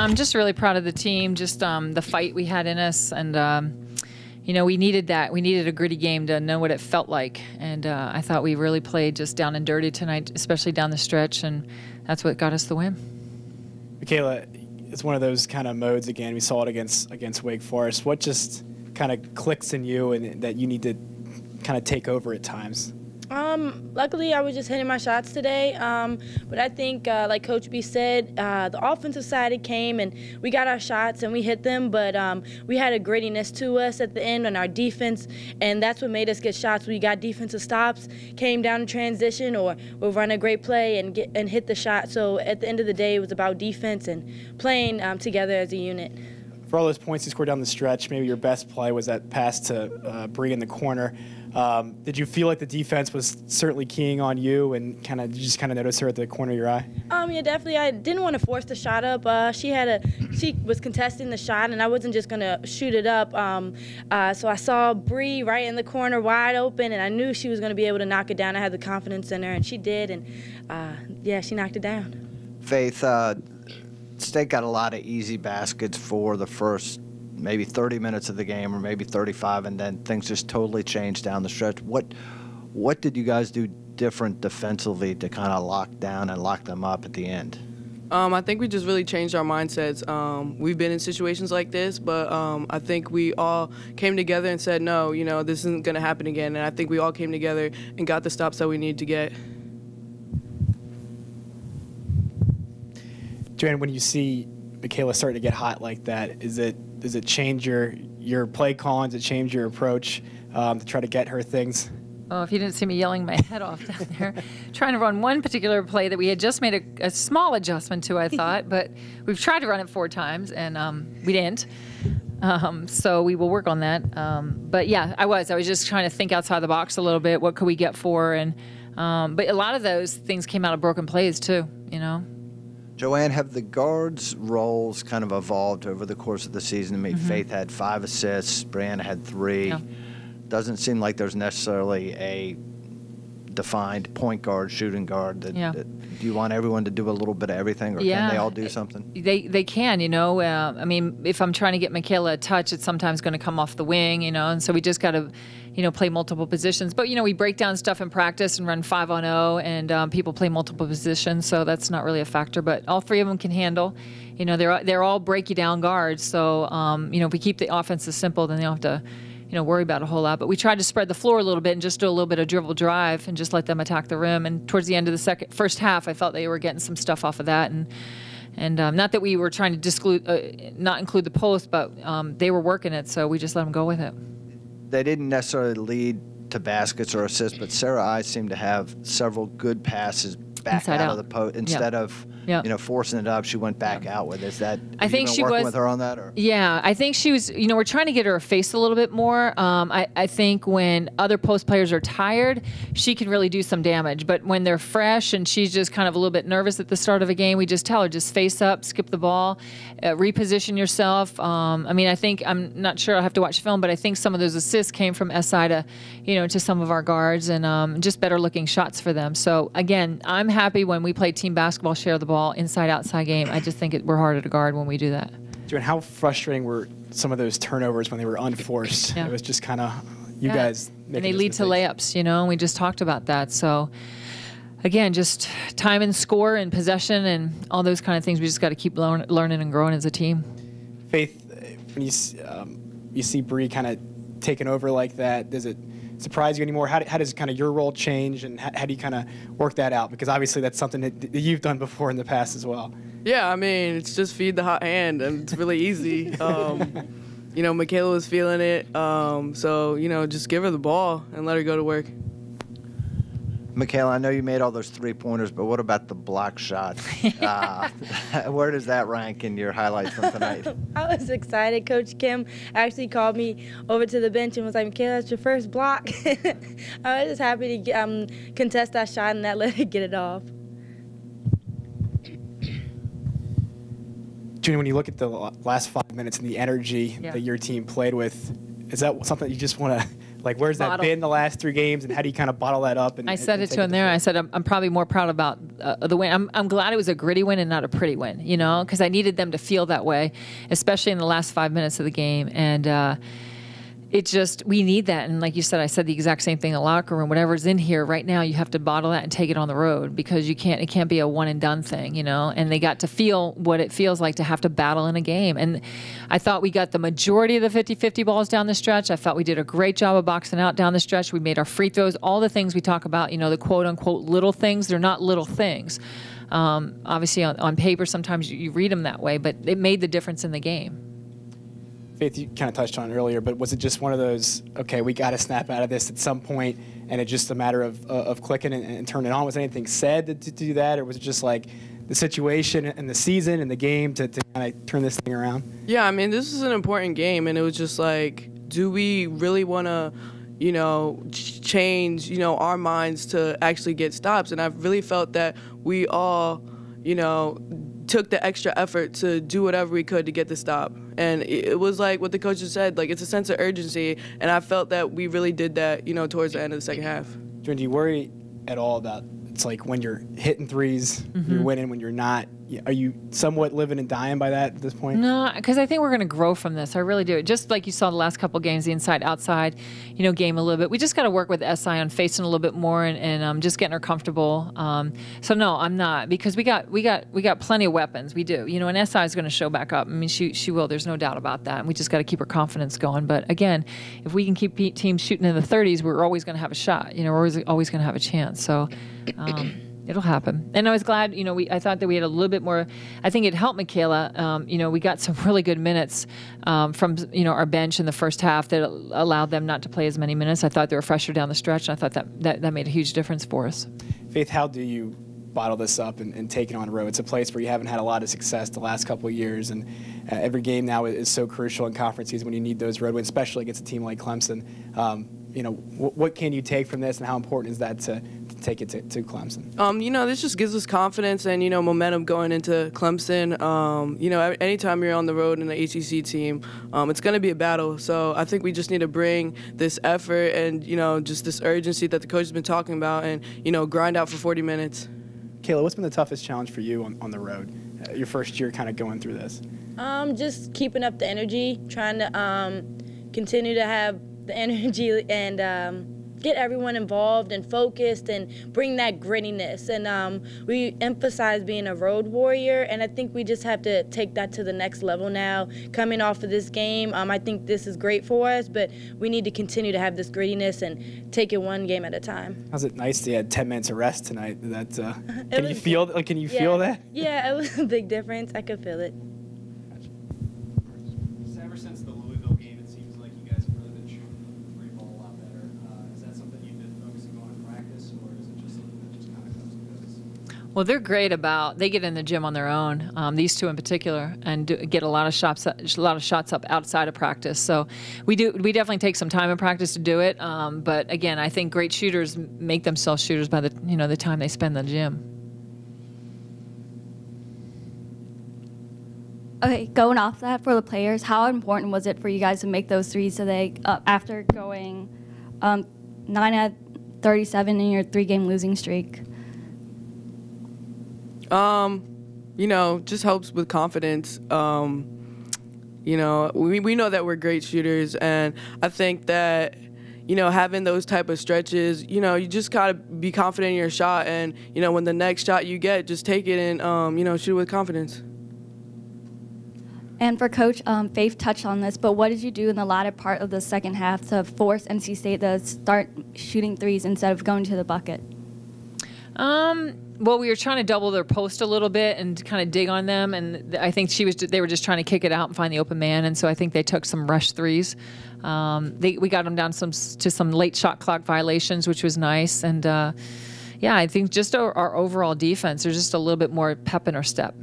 I'm just really proud of the team, just the fight we had in us, and you know, we needed that. We needed a gritty game to know what it felt like, and I thought we really played just down and dirty tonight, especially down the stretch, and that's what got us the win. Mikayla, it's one of those kind of modes again. We saw it against Wake Forest. What just kind of clicks in you and that you need to kind of take over at times? Luckily, I was just hitting my shots today, but I think, like Coach B said, the offensive side, it came, and we got our shots, and we hit them, but we had a grittiness to us at the end on our defense, and that's what made us get shots. We got defensive stops, came down in transition, or we'll run a great play and hit the shot. So at the end of the day, it was about defense and playing together as a unit. For all those points you scored down the stretch, maybe your best play was that pass to Bree in the corner. Did you feel like the defense was certainly keying on you, and did you just notice her at the corner of your eye? Yeah, definitely. I didn't want to force the shot up. She was contesting the shot, and I wasn't just gonna shoot it up. So I saw Bree right in the corner, wide open, and I knew she was gonna be able to knock it down. I had the confidence in her, and she did, and yeah, she knocked it down. Faith, State got a lot of easy baskets for the first maybe 30 minutes of the game, or maybe 35, and then things just totally changed down the stretch. What did you guys do different defensively to kind of lock down and lock them up at the end? I think we just really changed our mindsets. We've been in situations like this, but I think we all came together and said, no, you know, this isn't going to happen again. And I think we all came together and got the stops that we need to get. Joanne, when you see Mikayla starting to get hot like that, does it change your play calling? Does it change your approach to try to get her things? Oh, if you didn't see me yelling my head off down there, trying to run one particular play that we had just made a small adjustment to, I thought, but we've tried to run it 4 times, and we didn't. So we will work on that. But yeah, I was just trying to think outside the box a little bit. What could we get for? And but a lot of those things came out of broken plays too, you know. Joanne, have the guards' roles kind of evolved over the course of the season? I mean, Faith had 5 assists, Brianna had 3. Yeah. Doesn't seem like there's necessarily a defined point guard, shooting guard. Do you want everyone to do a little bit of everything, or can they all do something? They can, you know. I mean, if I'm trying to get Mikayla a touch, it's sometimes going to come off the wing, you know, and so we just got to, you know, play multiple positions. But, you know, we break down stuff in practice and run 5-on-0, and people play multiple positions, so that's not really a factor. But all 3 of them can handle. You know, they're all break-you-down guards, so, you know, if we keep the offenses simple, then they don't have to, you know, worry about a whole lot. But we tried to spread the floor a little bit and just do a little bit of dribble drive and just let them attack the rim. And towards the end of the first half, I felt they were getting some stuff off of that. And not that we were trying to not include the post, but they were working it, so we just let them go with it. They didn't necessarily lead to baskets or assists, but Sarah I seemed to have several good passes back out of the post instead of you know, forcing it up. She went back out with it. Is that, I think she working was with her on that? Or? Yeah, I think she was, you know, we're trying to get her face a little bit more. I think when other post players are tired, she can really do some damage. But when they're fresh and she's just kind of a little bit nervous at the start of a game, we just tell her, just face up, skip the ball, reposition yourself. I mean, I think, I'm not sure, I'll have to watch film, but I think some of those assists came from SI to, you know, to some of our guards, and just better looking shots for them. So again, I'm happy when we play team basketball, share the ball, inside-outside game. I just think we're harder to guard when we do that. Joanne, how frustrating were some of those turnovers when they were unforced? It was just kind of you guys making and they lead to layups, you know, and we just talked about that. So again, just time and score and possession and all those kind of things. We just got to keep learning and growing as a team. Faith, when you see Bree kind of taking over like that, does it surprise you anymore? How does kind of your role change, and how do you kind of work that out? Because obviously that's something that you've done before in the past as well. Yeah, I mean, it's just feed the hot hand, and it's really easy. You know, Mikayla was feeling it, so, you know, just give her the ball and let her go to work. Mikayla, I know you made all those 3-pointers, but what about the block shot? Where does that rank in your highlights from tonight? I was excited. Coach Kim actually called me over to the bench and was like, Mikayla, that's your first block. I was just happy to contest that shot and let her get it off. Junior, when you look at the last 5 minutes and the energy that your team played with, is that something you just want to Like, where's that Bottle. been the last 3 games, and how do you kind of bottle that up? And I said and it take to him there. to I said, I'm probably more proud about the win. I'm glad it was a gritty win and not a pretty win, you know, because I needed them to feel that way, especially in the last 5 minutes of the game. And it just, we need that. And like you said, I said the exact same thing in the locker room. Whatever's in here right now, you have to bottle that and take it on the road, because it can't be a one and done thing, you know. And they got to feel what it feels like to have to battle in a game. And I thought we got the majority of the 50-50 balls down the stretch. I felt we did a great job of boxing out down the stretch. We made our free throws, all the things we talk about, you know, the quote unquote little things. They're not little things. Obviously on paper, sometimes you read them that way, but it made the difference in the game. Faith, you kind of touched on it earlier, but was it just one of those, okay, we got to snap out of this at some point, and it's just a matter of clicking and turning it on? Was anything said to do that, or was it just like the situation and the season and the game to kind of turn this thing around? Yeah, I mean, this is an important game, and it was just like, do we really want to, you know, change, you know, our minds to actually get stops? And I really felt that we all, you know, took the extra effort to do whatever we could to get the stop. And it was like what the coaches said, like, it's a sense of urgency, and I felt that we really did that, you know, towards the end of the second half. Do you worry at all about, it's like when you're hitting threes, you're winning, when you're not? Are you somewhat living and dying by that at this point? No, because I think we're going to grow from this. I really do. Just like you saw the last couple of games, the inside-outside, you know, game a little bit. We just got to work with SI on facing a little bit more and just getting her comfortable. So no, I'm not, because we got plenty of weapons. We do. You know, and SI is going to show back up. I mean, she will. There's no doubt about that. And we just got to keep her confidence going. But again, if we can keep teams shooting in the 30s, we're always going to have a shot. You know, we're always going to have a chance. So. It'll happen. And I was glad, you know, I thought that we had a little bit more. I think it helped Mikayla. You know, we got some really good minutes from, you know, our bench in the first half that allowed them not to play as many minutes. I thought they were fresher down the stretch, and I thought that made a huge difference for us. Faith, how do you bottle this up and take it on the road? It's a place where you haven't had a lot of success the last couple of years, and every game now is so crucial in conference season when you need those road wins, especially against a team like Clemson. You know, what can you take from this, and how important is that to take it to Clemson? You know, this just gives us confidence and, you know, momentum going into Clemson. You know, anytime you're on the road in an ACC team, it's going to be a battle. So I think we just need to bring this effort and, you know, just this urgency that the coach has been talking about, and, you know, grind out for 40 minutes. Kayla, what's been the toughest challenge for you on the road? Your first year kind of going through this. Just keeping up the energy, trying to continue to have the energy and get everyone involved and focused and bring that grittiness. And we emphasize being a road warrior, and I think we just have to take that to the next level now. Coming off of this game, I think this is great for us, but we need to continue to have this grittiness and take it one game at a time. How's it nice to have 10 minutes of rest tonight? Can you feel that? Yeah, it was a big difference. I could feel it. Ever since the Louisville game, it seems like you guys have really been shooting the free ball a lot better. Is that something you've been focusing on in practice, or is it just something that just kind of comes and goes? Well, they're great about, they get in the gym on their own, these two in particular, and get a lot of shots up outside of practice. So we definitely take some time in practice to do it. But again, I think great shooters make themselves shooters by the time they spend in the gym. Okay, going off that for the players, how important was it for you guys to make those threes today after going 9 out of 37 in your 3-game losing streak? You know, just helps with confidence. You know, we know that we're great shooters, and I think that, you know, having those type of stretches, you know, you just gotta be confident in your shot, and, you know, when the next shot you get, just take it and, you know, shoot with confidence. And for Coach, Faith touched on this, but what did you do in the latter part of the second half to force NC State to start shooting threes instead of going to the bucket? Well, we were trying to double their post a little bit and kind of dig on them, and I think they were just trying to kick it out and find the open man, and so I think they took some rush threes. We got them down to some late shot clock violations, which was nice, and yeah, I think just our overall defense, there's just a little bit more pep in our step.